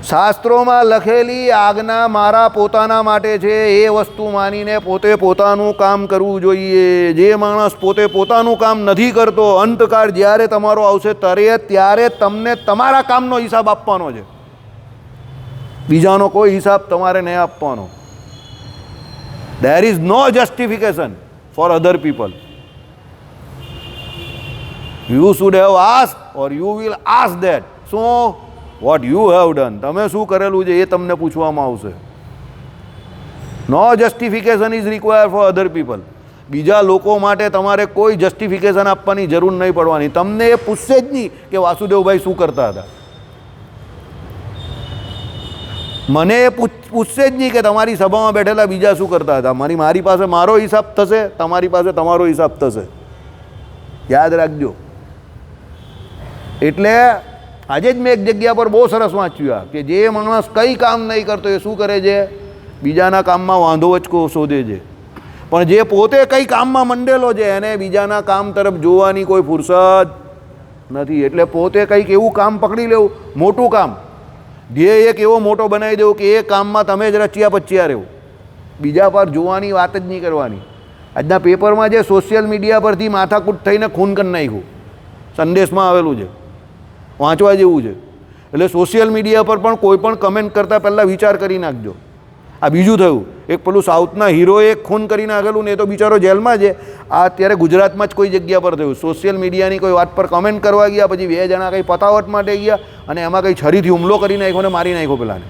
શાસ્ત્રોમાં લખેલી આજ્ઞા મારા પોતાના માટે છે એ વસ્તુ માનીને પોતે પોતાનું કામ કરવું જોઈએ. જે માણસ પોતે પોતાનું કામ નથી કરતો, અંતકાળ જ્યારે તમારો આવશે ત્યારે તમને તમારા કામનો હિસાબ આપવાનો છે. બીજાનો કોઈ હિસાબ તમારે નહીં આપવાનો. There is no justification for other people. You should have asked or you will ask that. So what you have done. તમે શું કરેલું છે એ તમને પૂછવામાં આવશે. No justification is required for other people. બીજા લોકો માટે તમારે કોઈ જસ્ટિફિકેશન આપવાની જરૂર નહીં પડવાની. તમને એ પૂછશે જ નહીં કે વાસુદેવભાઈ શું કરતા હતા. મને એ પૂછશે જ નહીં કે તમારી સભામાં બેઠેલા બીજા શું કરતા હતા. મારી પાસે મારો હિસાબ થશે, તમારી પાસે તમારો હિસાબ થશે. યાદ રાખજો. એટલે આજે જ મેં એક જગ્યા પર બહુ સરસ વાંચ્યું કે જે માણસ કંઈ કામ નહીં કરતો એ શું કરે છે? બીજાના કામમાં વાંધો વચકો શોધે છે. પણ જે પોતે કંઈ કામમાં મંડેલો છે એને બીજાના કામ તરફ જોવાની કોઈ ફુરસદ નથી. એટલે પોતે કંઈક એવું કામ પકડી લેવું, મોટું કામ, ધ્યેય એક એવો મોટો બનાવી દેવો કે એ કામમાં તમે જ રચ્યા પચ્યા રહેવું, બીજા પર જોવાની વાત જ નહીં કરવાની. આજના પેપરમાં જે સોશિયલ મીડિયા પરથી માથાકૂટ થઈને ખૂન કરી નાખ્યું, સંદેશમાં આવેલું છે, વાંચવા જેવું છે. એટલે સોશિયલ મીડિયા પર પણ કોઈ પણ કમેન્ટ કરતાં પહેલાં વિચાર કરી નાખજો. આ બીજું થયું, એક પેલું સાઉથના હીરોએ એક ખૂન કરી નાખેલું ને એ તો બિચારો જેલમાં છે. આ અત્યારે ગુજરાતમાં જ કોઈ જગ્યા પર થયું. સોશિયલ મીડિયાની કોઈ વાત પર કમેન્ટ કરવા ગયા, પછી 2 જણા કંઈ પતાવટ માટે ગયા અને એમાં કંઈ છરીથી હુમલો કરી નાખ્યો ને મારી નાખ્યો પેલાને.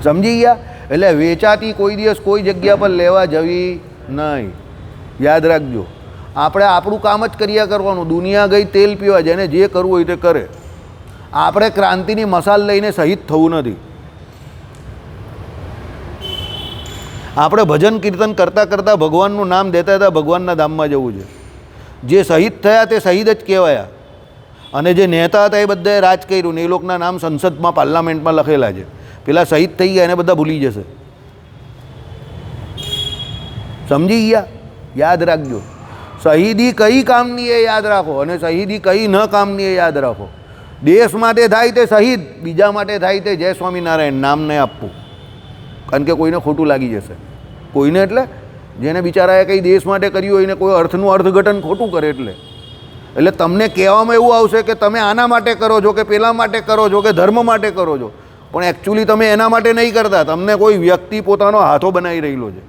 સમજી ગયા? એટલે વેચાતી કોઈ દિવસ કોઈ જગ્યા પર લેવા જવી નહીં. યાદ રાખજો. આપણે આપણું કામ જ કર્યા કરવાનું. દુનિયા ગઈ તેલ પીવા, જેને જે કરવું હોય તે કરે. આપણે ક્રાંતિની મસાલ લઈને શહીદ થવું નથી. આપણે ભજન કીર્તન કરતાં કરતાં ભગવાનનું નામ દેતા હતા ભગવાનના ધામમાં જવું છે. જે શહીદ થયા તે શહીદ જ કહેવાયા. અને જે નેતા હતા એ બધાએ રાજ કર્યું ને એ લોકોના નામ સંસદમાં પાર્લામેન્ટમાં લખેલા છે. પેલા શહીદ થઈ ગયા એને બધા ભૂલી જશે. સમજી ગયા? યાદ રાખજો. શહીદી કઈ કામની એ યાદ રાખો અને શહીદી કઈ ન કામની એ યાદ રાખો. દેશ માટે થાય તે શહીદ, બીજા માટે થાય તે જય સ્વામિનારાયણ નામ નહીં આપવું, કારણ કે કોઈને ખોટું લાગી જશે. કોઈને એટલે જેને બિચારાએ કંઈ દેશ માટે કર્યું હોય ને કોઈ અર્થનું અર્થઘટન ખોટું કરે એટલે તમને કહેવામાં એવું આવશે કે તમે આના માટે કરો છો કે પેલા માટે કરો છો કે ધર્મ માટે કરો છો, પણ એકચ્યુઅલી તમે એના માટે નહીં કરતા. તમને કોઈ વ્યક્તિ પોતાનો હાથો બનાવી રહેલો છે.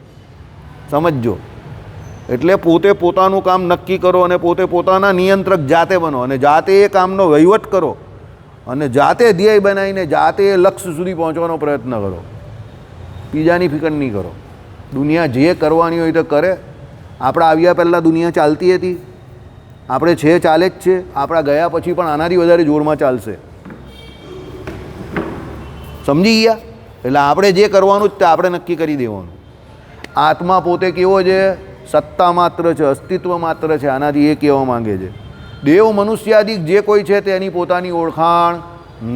સમજજો. એટલે પોતે પોતાનું કામ નક્કી કરો અને પોતે પોતાના નિયંત્રક જાતે બનો અને જાતે એ કામનો વહીવટ કરો અને જાતે ધ્યેય બનાવીને જાતે એ લક્ષ્ય સુધી પહોંચવાનો પ્રયત્ન કરો. બીજાની ફિકર નહીં કરો. દુનિયા જે કરવાની હોય તો કરે. આપણા આવ્યા પહેલાં દુનિયા ચાલતી હતી, આપણે છે ચાલે જ છે, આપણા ગયા પછી પણ આનાથી વધારે જોરમાં ચાલશે. સમજી ગયા? એટલે આપણે જે કરવાનું જ તે આપણે નક્કી કરી દેવાનું. આત્મા પોતે કેવો છે? સત્તા માત્ર છે, અસ્તિત્વ માત્ર છે. આનાથી એ કહેવા માંગે છે. દેવ મનુષ્યાદિક જે કોઈ છે તેની પોતાની ઓળખાણ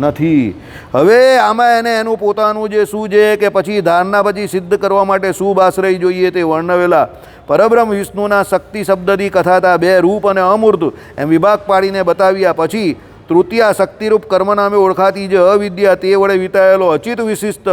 નથી. હવે આમાં એને એનું પોતાનું જે શું છે કે પછી ધારણા પછી સિદ્ધ કરવા માટે શુભ આશ્રય જોઈએ તે વર્ણવેલા પરબ્રહ્મ વિષ્ણુના શક્તિ શબ્દથી કથાતા 2 રૂપ અને અમૂર્ત એમ વિભાગ પાડીને બતાવ્યા પછી તૃતીયા શક્તિરૂપ કર્મ નામે ઓળખાતી જે અવિદ્યા તે વડે વિતાયેલો અચિત વિશિષ્ટ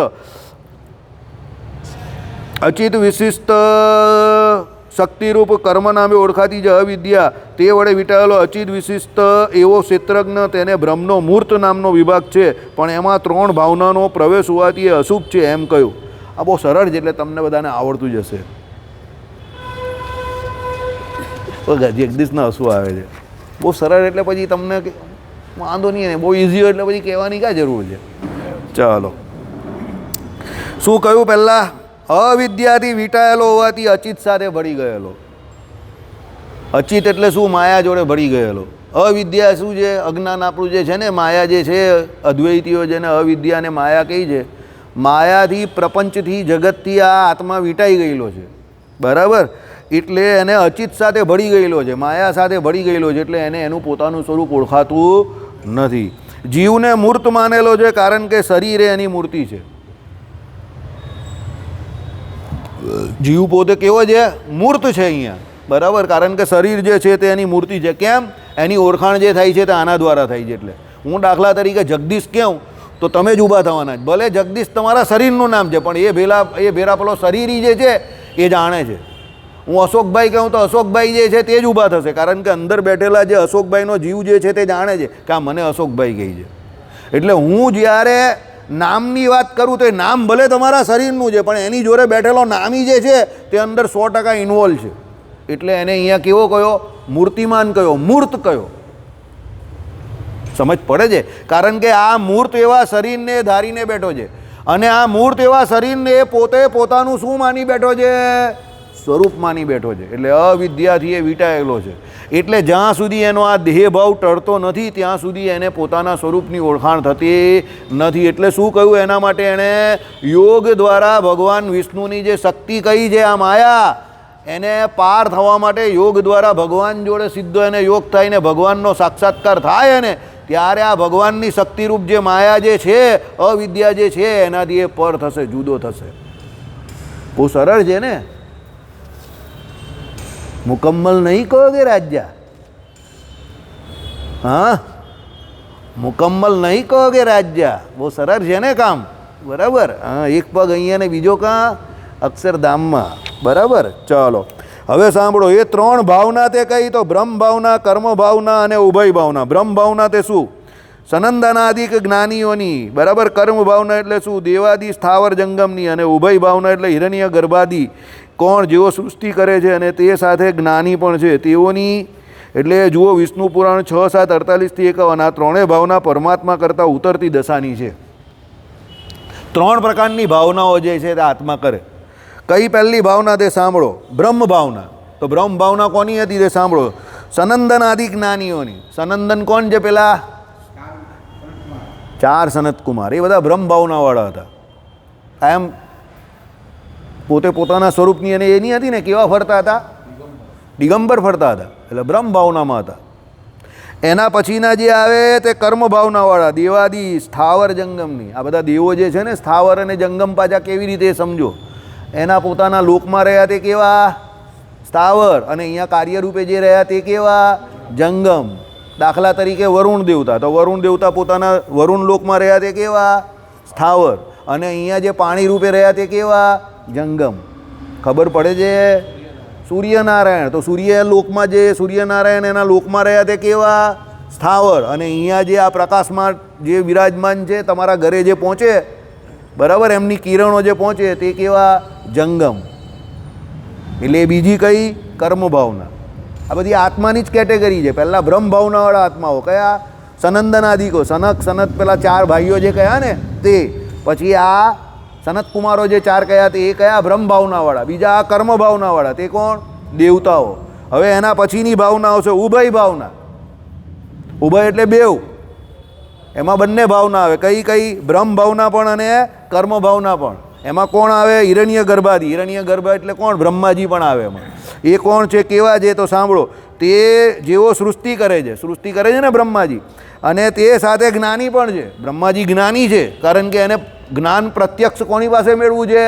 શક્તિરૂપ કર્મ નામે ઓળખાતી જે અવિદ્યા તે વડે વિટાયેલો અચિત વિશિષ્ટ એવો ક્ષેત્રજ્ઞ તેને બ્રહ્મનો મૂર્ત નામનો વિભાગ છે, પણ એમાં 3 ભાવનાનો પ્રવેશ હોવાથી એ અશુભ છે એમ કહ્યું. આ બહુ સરળ છે એટલે તમને બધાને આવડતું જ હશે. જગદીશના હસવું આવે છે. બહુ સરળ એટલે પછી તમને વાંધો નહીં ને, બહુ ઇઝી હોય એટલે પછી કહેવાની ક્યાં જરૂર છે. ચાલો, શું કહ્યું પહેલાં? અવિદ્યાથી વીંટાયેલો હોવાથી અચિત સાથે ભળી ગયેલો. અચિત એટલે શું? માયા જોડે ભળી ગયેલો. અવિદ્યા શું છે? અજ્ઞાન આપણું જે છે ને, માયા જે છે, અદ્વૈતીઓ જેને અવિદ્યા અને માયા કહી છે, માયાથી, પ્રપંચથી, જગતથી આ આત્મા વીંટાઈ ગયેલો છે, બરાબર? એટલે એને અચિત સાથે ભળી ગયેલો છે, માયા સાથે ભળી ગયેલો છે, એટલે એને એનું પોતાનું સ્વરૂપ ઓળખાતું નથી. જીવને મૂર્ત માનેલો છે કારણ કે શરીર એની મૂર્તિ છે. જીવ પોતે કેવો છે? મૂર્ત છે અહીંયા, બરાબર? કારણ કે શરીર જે છે તે એની મૂર્તિ છે. કેમ? એની ઓળખાણ જે થાય છે તે આના દ્વારા થાય છે. એટલે હું દાખલા તરીકે જગદીશ કહું તો તમે જ ઊભા થવાના જ. ભલે જગદીશ તમારા શરીરનું નામ છે, પણ એ ભેરા પેલો શરીરી જે છે એ જાણે છે. હું અશોકભાઈ કહું તો અશોકભાઈ જે છે તે જ ઊભા થશે, કારણ કે અંદર બેઠેલા જે અશોકભાઈનો જીવ જે છે તે જાણે છે કે આ મને અશોકભાઈ કહે છે. એટલે હું જ્યારે નામની વાત કરું તો એ નામ ભલે તમારા શરીરનું છે, પણ એની જોડે બેઠેલો નામી જે છે તે અંદર 100% ઇન્વોલ્વ છે. એટલે એને અહીંયા કેવો કયો? મૂર્તિમાન કયો, મૂર્ત કયો. સમજ પડે છે? કારણ કે આ મૂર્ત એવા શરીરને ધારીને બેઠો છે, અને આ મૂર્ત એવા શરીરને એ પોતે પોતાનું શું માની બેઠો છે? સ્વરૂપ માની બેઠો છે. એટલે અવિદ્યાથી એ વીંટાયેલો છે. એટલે જ્યાં સુધી એનો આ દેહભાવ ટળતો નથી ત્યાં સુધી એને પોતાના સ્વરૂપની ઓળખાણ થતી નથી. એટલે શું કહ્યું એના માટે? એણે યોગ દ્વારા ભગવાન વિષ્ણુની જે શક્તિ કહી છે, આ માયા, એને પાર થવા માટે યોગ દ્વારા ભગવાન જોડે સીધો એને યોગ થાય ને ભગવાનનો સાક્ષાત્કાર થાય ને ત્યારે આ ભગવાનની શક્તિરૂપ જે માયા જે છે, અવિદ્યા જે છે, એનાથી એ પર થશે, જુદો થશે. બહુ સરળ છે ને? મુકમ્મલ નહીં કહોગે રાજ્યા? હા, મુકમ્મલ નહીં કહોગે રાજ્યા? બહુ સરળ છે ને કામ, બરાબર? હા, એક પગ અહીંયા ને બીજો કાં? અક્ષરધામમાં, બરાબર? ચાલો, હવે સાંભળો. એ 3 ભાવના તે કહી તો બ્રહ્મ ભાવના, કર્મ ભાવના અને ઉભય ભાવના. બ્રહ્મ ભાવના તે શું? સનંદનાદિક જ્ઞાનીઓની, બરાબર? કર્મ ભાવના એટલે શું? દેવાદી સ્થાવર જંગમની. અને ઉભય ભાવના એટલે હિરણ્ય ગર્ભાદી, કોણ? જેઓ સૃષ્ટિ કરે છે અને તે સાથે જ્ઞાની પણ છે તેઓની. એટલે જુઓ, વિષ્ણુ પુરાણ 6:7:48-51. આ 3 ભાવના પરમાત્મા કરતાં ઉતરતી દશાની છે. 3 પ્રકારની ભાવનાઓ જે છે તે આત્મા કરે. કઈ પહેલી ભાવના તે સાંભળો? બ્રહ્મ ભાવના. તો બ્રહ્મ ભાવના કોની હતી તે સાંભળો? સનંદનાદિ જ્ઞાનીઓની. સનંદન કોણ છે? પેલા 4 સનત કુમાર, એ બધા બ્રહ્મ ભાવનાવાળા હતા. એમ પોતે પોતાના સ્વરૂપની અને એની હતી ને, કેવા ફરતા હતા? દિગંબર ફરતા હતા, એટલે બ્રહ્મ ભાવનામાં હતા. એના પછીના જે આવે તે કર્મ ભાવનાવાળા, દેવાદી સ્થાવર જંગમની. આ બધા દેવો જે છે ને, સ્થાવર અને જંગમ પાછા કેવી રીતે સમજો? એના પોતાના લોકમાં રહ્યા તે કેવા? સ્થાવર. અને અહીંયા કાર્યરૂપે જે રહ્યા તે કેવા? જંગમ. દાખલા તરીકે વરુણ દેવતા, તો વરુણ દેવતા પોતાના વરુણ લોકમાં રહ્યા તે કેવા? સ્થાવર. અને અહીંયા જે પાણી રૂપે રહ્યા તે કેવા? જંગમ. ખબર પડે છે? સૂર્યનારાયણ, તો સૂર્ય લોકમાં જે સૂર્યનારાયણ એના લોકમાં રહ્યા તે કેવા? સ્થાવર. અને અહીંયા જે આ પ્રકાશમાં જે વિરાજમાન છે, તમારા ઘરે જે પહોંચે, બરાબર, એમની કિરણો જે પહોંચે તે કેવા? જંગમ. એટલે બીજી કઈ? કર્મ ભાવના. આ બધી આત્માની જ કેટેગરી છે. પહેલાં બ્રહ્મ ભાવનાવાળા આત્માઓ કયા? સનંદનાદિકો, સનક સનત, પેલા 4 ભાઈઓ જે કયા ને તે. પછી આ સનત કુમારો જે 4 કયા તે એ કયા? બ્રહ્મ ભાવનાવાળા. બીજા આ કર્મ ભાવનાવાળા, તે કોણ? દેવતાઓ. હવે એના પછીની ભાવનાઓ છે ઉભય ભાવના. ઉભય એટલે બેવ, એમાં બંને ભાવના આવે. કઈ કઈ? બ્રહ્મ ભાવના પણ અને કર્મ ભાવના પણ. એમાં કોણ આવે? હિરણ્ય ગર્ભાદી. હિરણ્ય ગર્ભ એટલે કોણ? બ્રહ્માજી પણ આવે એમાં. એ કોણ છે? કેવા છે? તો સાંભળો. તે જેઓ સૃષ્ટિ કરે છે, સૃષ્ટિ કરે છે ને બ્રહ્માજી, અને તે સાથે જ્ઞાની પણ છે. બ્રહ્માજી જ્ઞાની છે કારણ કે એને જ્ઞાન પ્રત્યક્ષ કોની પાસે મેળવું છે?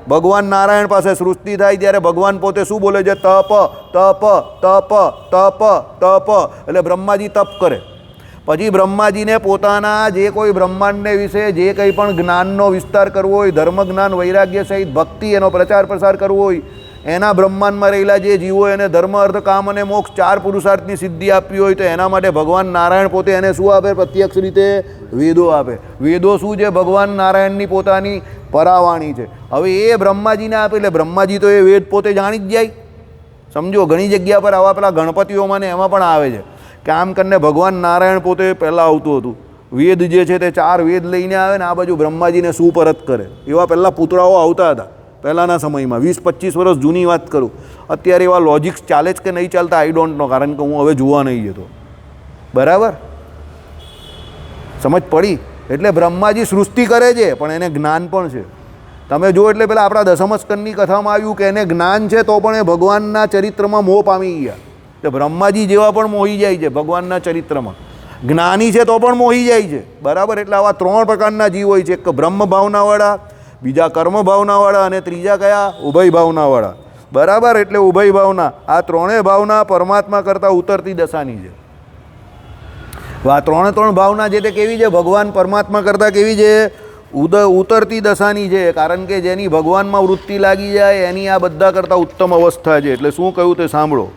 ભગવાન નારાયણ પાસે. સૃષ્ટિ થાય ત્યારે ભગવાન પોતે શું બોલે છે? તપ તપ તપ તપ તપ. એટલે બ્રહ્માજી તપ કરે. પછી બ્રહ્માજીને પોતાના જે કોઈ બ્રહ્માંડને વિશે જે કંઈ પણ જ્ઞાનનો વિસ્તાર કરવો હોય, ધર્મ જ્ઞાન વૈરાગ્ય સહિત ભક્તિ એનો પ્રચાર પ્રસાર કરવો હોય, એના બ્રહ્માંડમાં રહેલા જે જીવો એને ધર્મ અર્થ કામ અને મોક્ષ 4 પુરુષાર્થની સિદ્ધિ આપવી હોય તો એના માટે ભગવાન નારાયણ પોતે એને શું આપે? પ્રત્યક્ષ રીતે વેદો આપે. વેદો શું છે? ભગવાન નારાયણની પોતાની પરાવાણી છે. હવે એ બ્રહ્માજીને આપે એટલે બ્રહ્માજી તો એ વેદ પોતે જાણી જ જાય. સમજો, ઘણી જગ્યા પર આવા પેલા ગણપતિઓમાં ને એમાં પણ આવે છે કે આમ કરીને ભગવાન નારાયણ પોતે પહેલાં આવતું હતું. વેદ જે છે તે 4 વેદ લઈને આવે ને આ બાજુ બ્રહ્માજીને સુપરત કરે. એવા પહેલાં પૂતળાઓ આવતા હતા પહેલાંના સમયમાં. 20-25 વર્ષ જૂની વાત કરું. અત્યારે એવા લોજિક્સ ચાલે જ કે નહીં ચાલતા આઈ ડોન્ટ નો, કારણ કે હું હવે જોવા નહીં જતો. બરાબર, સમજ પડી? એટલે બ્રહ્માજી સૃષ્ટિ કરે છે પણ એને જ્ઞાન પણ છે. તમે જો એટલે પેલા આપણા દશમસ્કંદની કથામાં આવ્યું કે એને જ્ઞાન છે તો પણ એ ભગવાનના ચરિત્રમાં મોહ પામી ગયા. એટલે બ્રહ્માજી જેવા પણ મોહી જાય છે ભગવાનના ચરિત્રમાં. જ્ઞાની છે તો પણ મોહી જાય છે. બરાબર, એટલે આવા 3 પ્રકારના જીવ હોય છે. એક બ્રહ્મ ભાવનાવાળા, બીજા કર્મ ભાવનાવાળા અને ત્રીજા કયા? ઉભય ભાવનાવાળા. બરાબર, એટલે ઉભય ભાવના, આ 3 ભાવના પરમાત્મા કરતાં ઉતરતી દશાની છે. આ 3 ભાવના જે તે કેવી છે? ભગવાન પરમાત્મા કરતાં કેવી છે? ઉતરતી દશાની છે. કારણ કે જેની ભગવાનમાં વૃત્તિ લાગી જાય એની આ બધા કરતાં ઉત્તમ અવસ્થા છે. એટલે શું કહ્યું તે સાંભળો.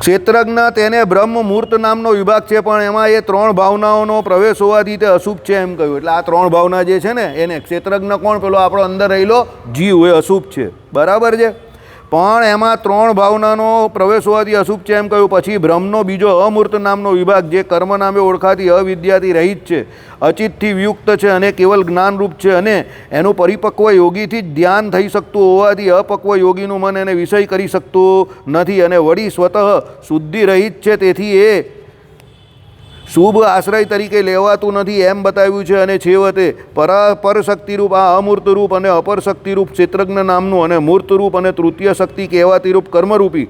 ક્ષેત્રજ્ઞ તેને બ્રહ્મ મૂર્ત નામનો વિભાગ છે પણ એમાં એ 3 ભાવનાઓનો પ્રવેશ હોવાથી તે અશુભ છે એમ કહ્યું. એટલે આ 3 ભાવના જે છે ને એને ક્ષેત્રજ્ઞ કોણ? પેલો આપણો અંદર રહેલો જીવ એ અશુભ છે. બરાબર છે, પણ એમાં 3 ભાવનાનો પ્રવેશ હોવાથી અશુભ છે એમ કહ્યું. પછી બ્રહ્મનો બીજો અમૂર્ત નામનો વિભાગ જે કર્મ નામે ઓળખાતી અવિદ્યાથી રહિત છે, અચિતથી વિયુક્ત છે અને કેવલ જ્ઞાનરૂપ છે અને એનું પરિપક્વ યોગીથી જ ધ્યાન થઈ શકતું હોવાથી અપક્વ યોગીનું મન એને વિષય કરી શકતું નથી અને વળી સ્વતઃ શુદ્ધિ રહિત છે, તેથી એ શુભ આશ્રય તરીકે લેવાતું નથી એમ બતાવ્યું છે. અને છેવટે પરશક્તિરૂપ આ અમૂર્ત રૂપ અને અપર શક્તિરૂપ ક્ષેત્રજ્ઞ નામનું અને મૂર્તરૂપ અને તૃતીય શક્તિ કહેવાતી રૂપ કર્મરૂપી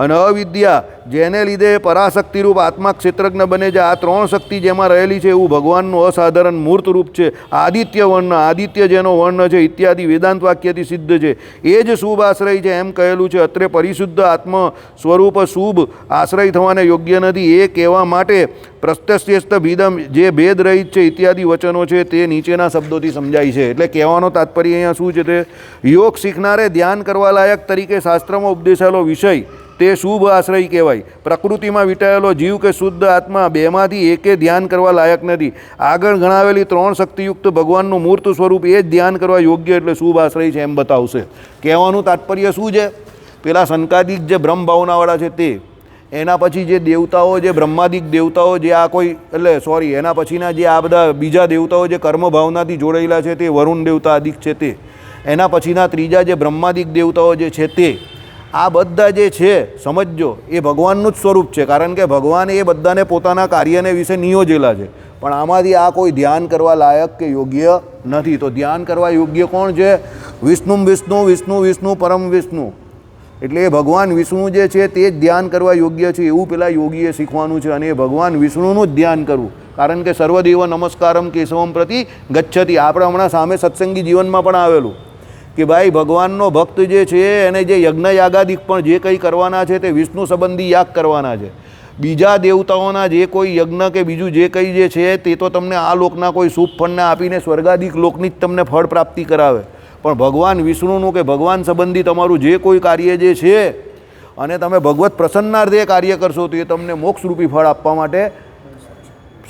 અને અવિદ્યા જેને લીધે પરાશક્તિરૂપ આત્મા ક્ષેત્રજ્ઞ બને છે. આ 3 શક્તિ જેમાં રહેલી છે એવું ભગવાનનું અસાધારણ મૂર્ત રૂપ છે. આદિત્ય વર્ણ, આદિત્ય જેનો વર્ણ છે ઇત્યાદિ વેદાંત વાક્યથી સિદ્ધ છે. એ જ શુભ આશ્રય છે એમ કહેલું છે. અત્રે પરિશુદ્ધ આત્મ સ્વરૂપ શુભ આશ્રય થવાને યોગ્ય નથી એ કહેવા માટે પ્રત્યસ્ત ભીદમ જે ભેદ રહિત છે ઇત્યાદિ વચનો છે તે નીચેના શબ્દોથી સમજાય છે. એટલે કહેવાનો તાત્પર્ય અહીંયા શું છે? તે યોગ શીખનારે ધ્યાન કરવા લાયક તરીકે શાસ્ત્રમાં ઉપદેશાયેલો વિષય તે શુભ આશ્રય કહેવાય. પ્રકૃતિમાં વીંટાયેલો જીવ કે શુદ્ધ આત્મા બેમાંથી એકે ધ્યાન કરવા લાયક નથી. આગળ ગણાવેલી 3 શક્તિયુક્ત ભગવાનનું મૂર્ત સ્વરૂપ એ જ ધ્યાન કરવા યોગ્ય એટલે શુભ આશ્રય છે એમ બતાવશે. કહેવાનું તાત્પર્ય શું છે? પેલા સંકાદિક જે બ્રહ્મ ભાવનાવાળા છે તે, એના પછી જે દેવતાઓ, જે બ્રહ્માદિક દેવતાઓ, જે આ કોઈ એટલે સોરી એના પછીના જે આ બધા બીજા દેવતાઓ જે કર્મ ભાવનાથી જોડાયેલા છે તે વરુણ દેવતા આદિક છે તે, એના પછીના ત્રીજા જે બ્રહ્માદિક દેવતાઓ જે છે તે, આ બધા જે છે સમજજો એ ભગવાનનું જ સ્વરૂપ છે. કારણ કે ભગવાન એ બધાને પોતાના કાર્યને વિશે નિયોજેલા છે. પણ આમાંથી આ કોઈ ધ્યાન કરવા લાયક કે યોગ્ય નથી. તો ધ્યાન કરવા યોગ્ય કોણ છે? વિષ્ણુ વિષ્ણુ વિષ્ણુ વિષ્ણુ પરમ વિષ્ણુ. એટલે એ ભગવાન વિષ્ણુ જે છે તે જ ધ્યાન કરવા યોગ્ય છે એવું પેલા યોગીએ શીખવાનું છે. અને એ ભગવાન વિષ્ણુનું જ ધ્યાન કરવું. કારણ કે સર્વદેવ નમસ્કારમ કેશવમ પ્રતિ ગચ્છતિ. આપણે હમણાં સામે સત્સંગી જીવનમાં પણ આવેલું કે ભાઈ ભગવાનનો ભક્ત જે છે એને જે યજ્ઞ યાગાદિક પણ જે કંઈ કરવાના છે તે વિષ્ણુ સંબંધી યાગ કરવાના છે. બીજા દેવતાઓના જે કોઈ યજ્ઞ કે બીજું જે કંઈ જે છે તે તો તમને આ લોકના કોઈ શુભ ફળને આપીને સ્વર્ગાદિક લોકની જ તમને ફળ પ્રાપ્તિ કરાવે. પણ ભગવાન વિષ્ણુનું કે ભગવાન સંબંધી તમારું જે કોઈ કાર્ય જે છે અને તમે ભગવત પ્રસન્નાર્થે કાર્ય કરશો તો એ તમને મોક્ષરૂપી ફળ આપવા માટે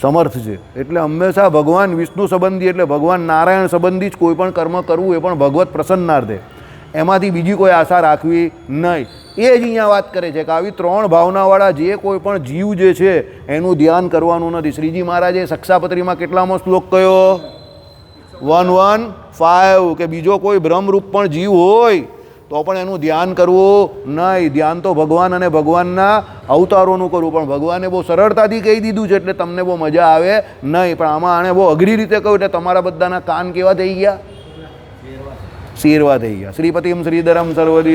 સમર્થ છે. એટલે હંમેશા ભગવાન વિષ્ણુ સંબંધી એટલે ભગવાન નારાયણ સંબંધી જ કોઈ પણ કર્મ કરવું, એ પણ ભગવત પ્રસન્નાર્થે. એમાંથી બીજી કોઈ આશા રાખવી નહીં. એ જ અહીંયા વાત કરે છે કે આવી 3 ભાવનાવાળા જે કોઈ પણ જીવ જે છે એનું ધ્યાન કરવાનું નથી. શ્રીજી મહારાજે શિક્ષાપત્રીમાં કેટલામો શ્લોક કયો? 115 કે બીજો કોઈ બ્રહ્મરૂપ પણ જીવ હોય તો પણ એનું ધ્યાન કરવું નહીં. ધ્યાન તો ભગવાન અને ભગવાનના અવતારોનું કરવું. પણ ભગવાને બહુ સરળતાથી કહી દીધું છે એટલે તમને બહુ મજા આવે નહીં. પણ આમાં આણે બહુ અઘરી રીતે કહ્યું એટલે તમારા બધાના કાન કેવા થઈ ગયા? શેરવા થઈ ગયા. શ્રીપતિમ શ્રીધરમ સર્વદી